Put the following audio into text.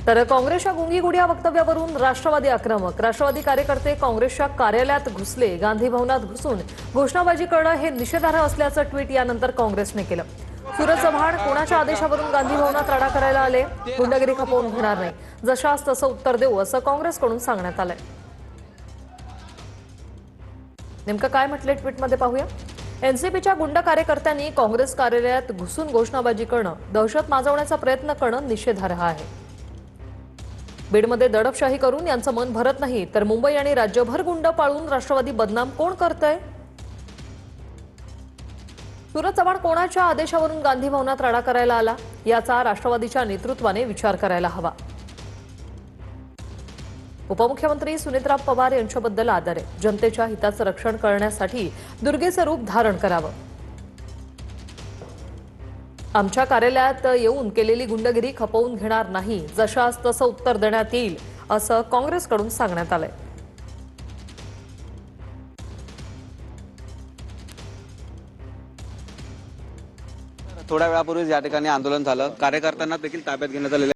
तर काँग्रेसच्या गुंगीगुडिया वक्तव्यावरून राष्ट्रवादी आक्रमक. राष्ट्रवादी कार्यकर्ते काँग्रेसच्या कार्यालयात घुसले. गांधी भवनात घुसून घोषणाबाजी करणं हे निषेधार्ह असल्याचं ट्विट यानंतर काँग्रेसने केलं. सूरज चव्हाण कोणाच्या आदेशावरून गांधी भवनात राडा करायला आले? गुंडगिरी खपवून घेणार नाही, जशास तसं उत्तर देऊ असं काँग्रेसकडून सांगण्यात आलंय. नेमकं काय म्हटलंय ट्विटमध्ये पाहूया. एनसीपीच्या गुंड कार्यकर्त्यांनी काँग्रेस कार्यालयात घुसून घोषणाबाजी करणं, दहशत माजवण्याचा प्रयत्न करणं निषेधार्ह आहे. बीडमध्ये दडपशाही करून यांचं मन भरत नाही तर मुंबई आणि राज्यभर गुंड पाळून राष्ट्रवादी बदनाम कोण करतंय? सूरज चव्हाण कोणाच्या आदेशावरून गांधी भवनात राडा करायला आला याचा राष्ट्रवादीच्या नेतृत्वाने विचार करायला हवा. उपमुख्यमंत्री सुनीतराव पवार यांच्याबद्दल आदर आहे. जनतेच्या हिताचं रक्षण करण्यासाठी दुर्गेचं रूप धारण करावं. आमच्या कार्यालयात येऊन केलेली गुंडगिरी खपवून घेणार नाही, जशास तसं उत्तर देण्यात येईल असं काँग्रेसकडून सांगण्यात आलंय. थोड्या वेळापूर्वी या ठिकाणी आंदोलन झालं. कार्यकर्त्यांना देखील ताब्यात घेण्यात आलेलं